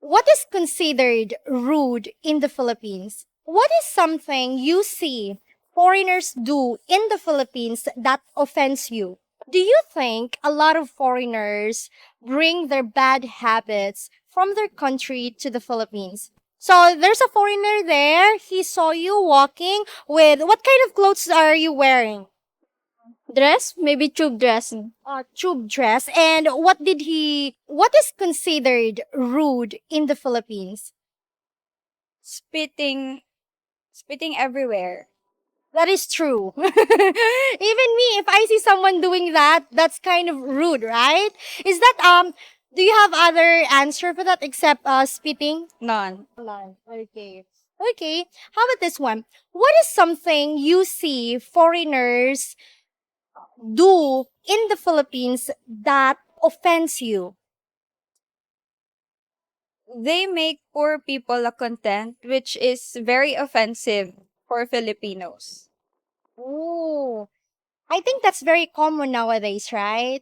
What is considered rude in the Philippines? What is something you see foreigners do in the Philippines that offends you? Do you think a lot of foreigners bring their bad habits from their country to the Philippines? So there's a foreigner there. He saw you walking with what kind of clothes are you wearing? Dress, maybe tube dress. Tube dress. And what is considered rude in the Philippines? Spitting, spitting everywhere. That is true. Even me, if I see someone doing that, that's kind of rude, right? Is that, do you have other answer for that except, spitting? None. None. Okay. Okay. How about this one? What is something you see foreigners do in the Philippines that offends you? They make poor people a content, which is very offensive for Filipinos. Oh, I think that's very common nowadays, right?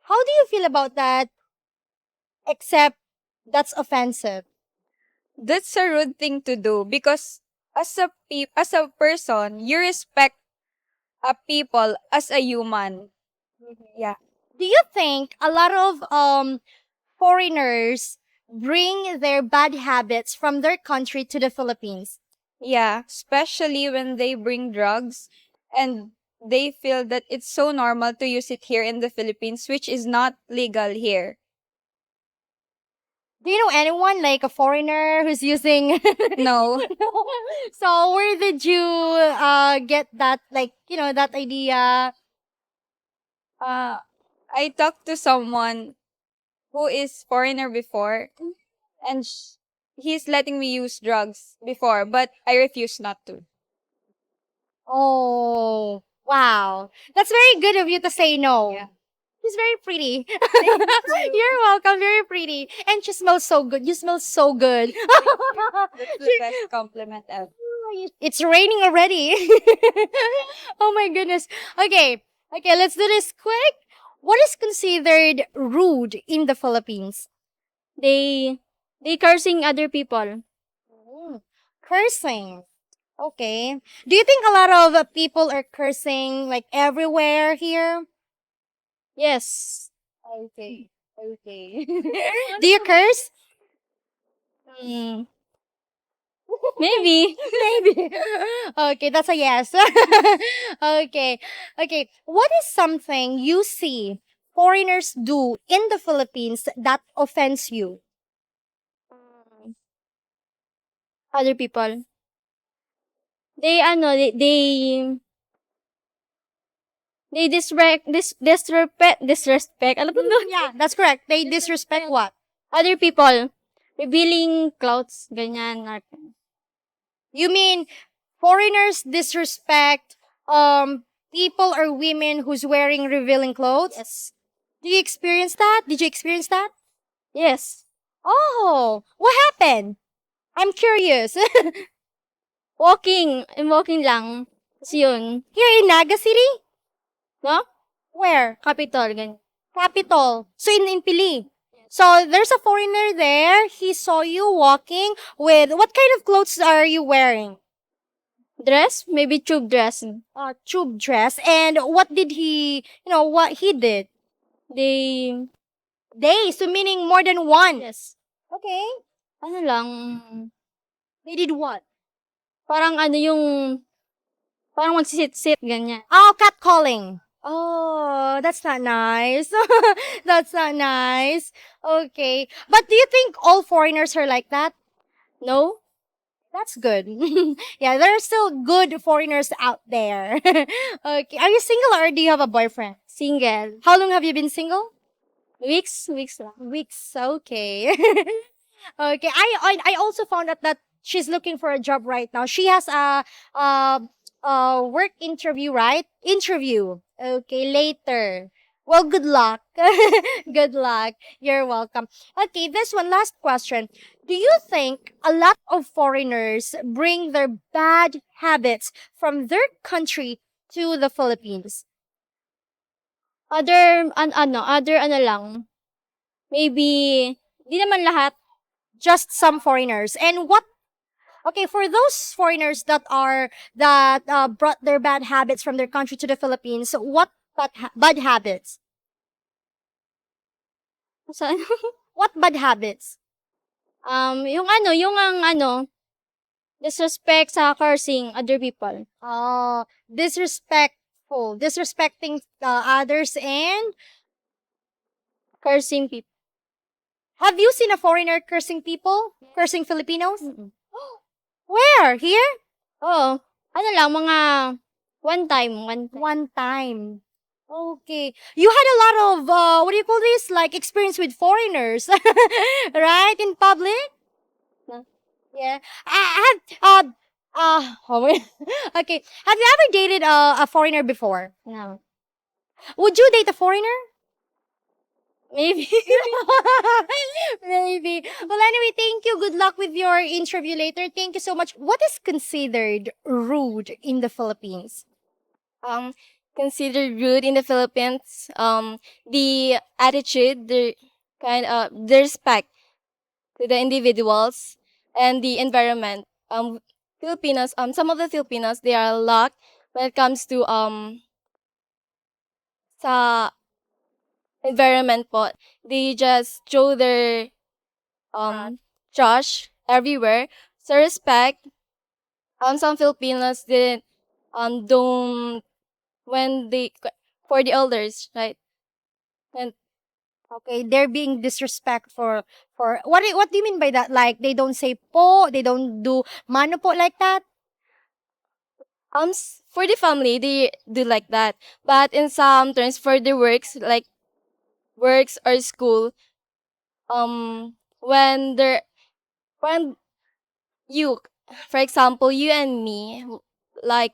How do you feel about that? Except that's offensive. That's a rude thing to do because as a person, you respect a people as a human. Yeah. Do you think a lot of foreigners bring their bad habits from their country to the Philippines? Yeah, especially when they bring drugs and they feel that it's so normal to use it here in the Philippines, which is not legal here. Do you know anyone like a foreigner who's using? No. So where did you get that, like, that idea? Uh, I talked to someone who is foreigner before, and he's letting me use drugs before, but I refuse not to. Oh, wow. That's very good of you to say no. Yeah. She's very pretty. Thank you. You're welcome. Very pretty. And she smells so good. You smell so good. That's the best compliment ever. It's raining already. Oh my goodness. Okay. Okay, let's do this quick. What is considered rude in the Philippines? They cursing other people. Mm, cursing. Okay. Do you think a lot of people are cursing like everywhere here? Yes. Okay. Okay. Do you curse? Mm, maybe. Maybe. Okay, that's a yes. Okay. Okay. What is something you see foreigners do in the Philippines that offends you? Other people. They they disrespect ano ba nun? Yeah, that's correct. They disrespect what? Other people. Revealing clothes, ganyan. You mean foreigners disrespect people or women who's wearing revealing clothes? Yes. Do you experience that? Did you experience that? Yes. Oh, what happened? I'm curious. Walking lang. Kasi yun. Here in Naga City? No? Where? Capital, ganyan. Capital. So in Pili. So there's a foreigner there. He saw you walking with what kind of clothes are you wearing? Dress? Maybe tube dress. Tube dress. And what did he, what he did? They, So meaning more than one. yes. Okay. Ano lang, They did what? parang parang magsisit-sit, ganyan. Oh, catcalling. Oh, that's not nice. That's not nice. Okay. But do you think all foreigners are like that? No? That's good. Yeah, there are still good foreigners out there. Okay. Are you single or do you have a boyfriend? Single. How long have you been single? Weeks lang. Weeks. Okay. Okay. I also found out that she's looking for a job right now. She has a work interview, right? Interview. Okay, later. Well, good luck. Good luck. You're welcome. Okay, this one last question. Do you think a lot of foreigners bring their bad habits from their country to the Philippines? Other ano lang. Maybe, di naman lahat. Just some foreigners. And what? Okay, for those foreigners that brought their bad habits from their country to the Philippines, what bad habits? So, What bad habits? yung ang disrespect sa cursing other people. Disrespecting others. And Cursing people. have you seen a foreigner cursing people? Cursing Filipinos? Mm-mm. Where? Here? Oo. Ano lang, mga one time. One time. Okay. You had a lot of, what do you call this? Like experience with foreigners, right? In public? No. Yeah. I have, oh, wait. Okay. Have you ever dated a foreigner before? No. Would you date a foreigner? Maybe. Maybe. Well, anyway, thank you. Good luck with your interview later. Thank you so much. What is considered rude in the Philippines? um, Considered rude in the Philippines. The attitude, the respect to the individuals and the environment. Filipinos, some of the Filipinos, they are locked when it comes to sa environment po. They just throw their trash everywhere. So respect. Some Filipinos didn't don't when they for the elders, right? And Okay, they're being disrespectful for what do you mean by that? Like they don't say po, they don't do mano po like that? for the family they do like that. But in some terms for the works like works or school, when there when you for example you and me like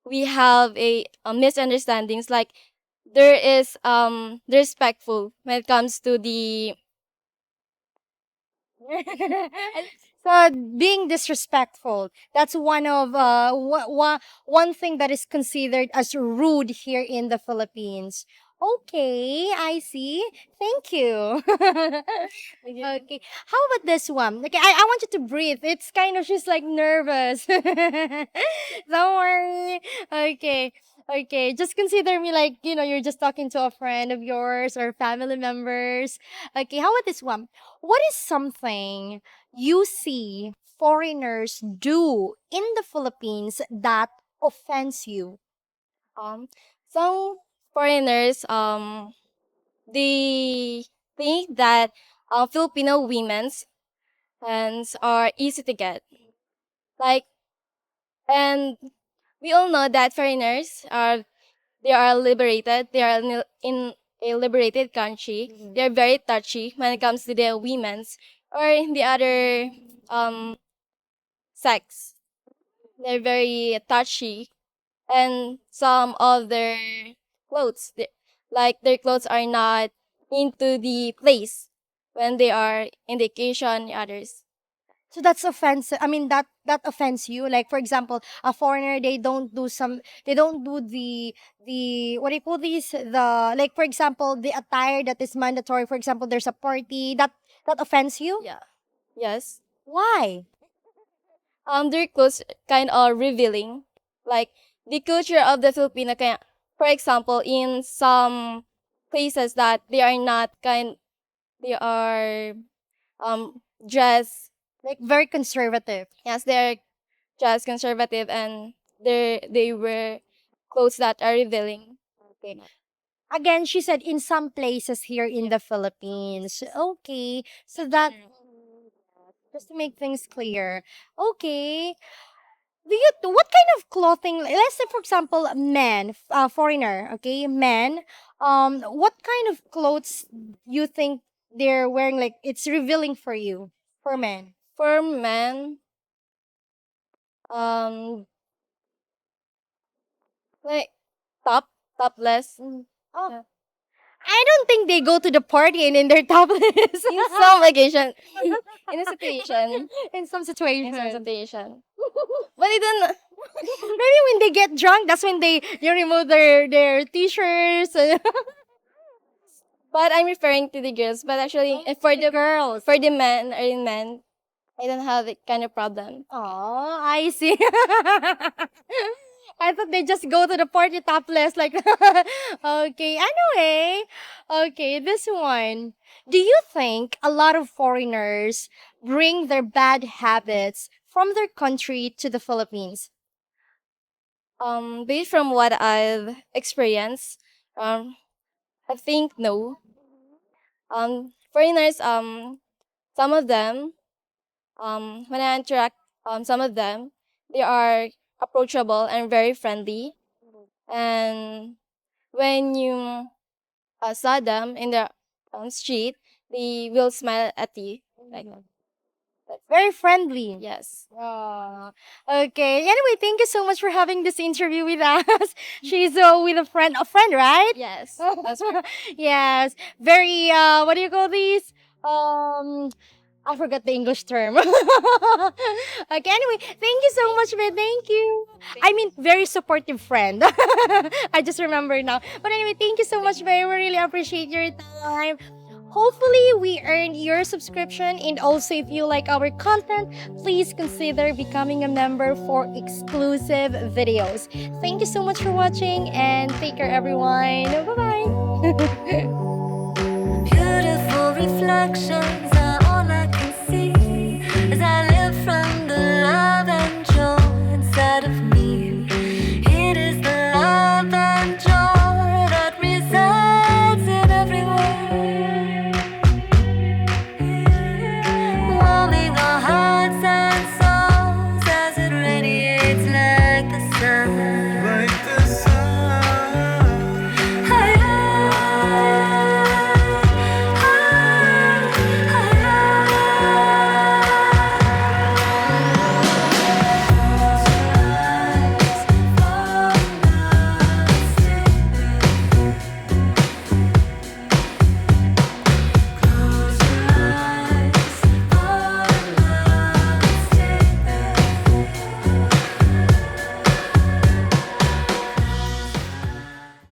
we have a misunderstandings like there is respectful when it comes to the So being disrespectful, that's one of one thing that is considered as rude here in the Philippines. Okay, I see. Thank you. Okay. How about this one? Okay, I want you to breathe. It's kind of she's like nervous. Don't worry. Okay. Okay. Just consider me like, you're just talking to a friend of yours or family members. Okay, how about this one? What is something you see foreigners do in the Philippines that offends you? um some foreigners they think that Filipino women's hands are easy to get. Like, and we all know that foreigners are they are liberated. They are in a liberated country. They are very touchy when it comes to their women's or in the other sex. They're very touchy, and some of their clothes, like their clothes, are not into the place when they are in vacation. Others. So that's offensive. I mean that offends you. Like for example, a foreigner they don't do the what do you call these the like for example the attire that is mandatory. For example, there's a party that offends you. Yeah. Yes. Why? Their clothes kind of revealing, like the culture of the Filipino. For example, in some places that they are not they are dressed. Like very conservative. Yes, they are dressed conservative and they wear clothes that are revealing. Okay. Again, she said in some places here in the Philippines. Okay. So that just to make things clear. Okay. What kind of clothing, let's say for example men, foreigner, okay, men, what kind of clothes you think they're wearing, like it's revealing for you, for men? For men, um, like top topless. Oh, Yeah. I don't think they go to the party and in their topless. In some occasion, in a situation, In some in situations. some situation. But it don't. Maybe when they get drunk, that's when they remove their t-shirts. But I'm referring to the girls. But actually, for the girls. men, I don't have that kind of problem. Oh, I see. I thought they just go to the party topless like okay. Anyway, okay, this one. Do you think a lot of foreigners bring their bad habits from their country to the Philippines? Based from what I've experienced, I think no. Foreigners, some of them, when I interact, some of them, they are approachable and very friendly. And when you saw them in the street, they will smile at you. Like, Very friendly. yes. Oh, okay. Anyway, thank you so much for having this interview with us. She's with a friend, right? Yes. That's right. Yes. Very what do you call these? I forgot the English term. Okay, anyway, thank you so much, man. Thank you. I mean, very supportive friend. I just remember now. But anyway, thank you so much, babe. We really appreciate your time. Hopefully, we earned your subscription. And also, if you like our content, please consider becoming a member for exclusive videos. Thank you so much for watching and take care, everyone. Bye bye. Beautiful reflection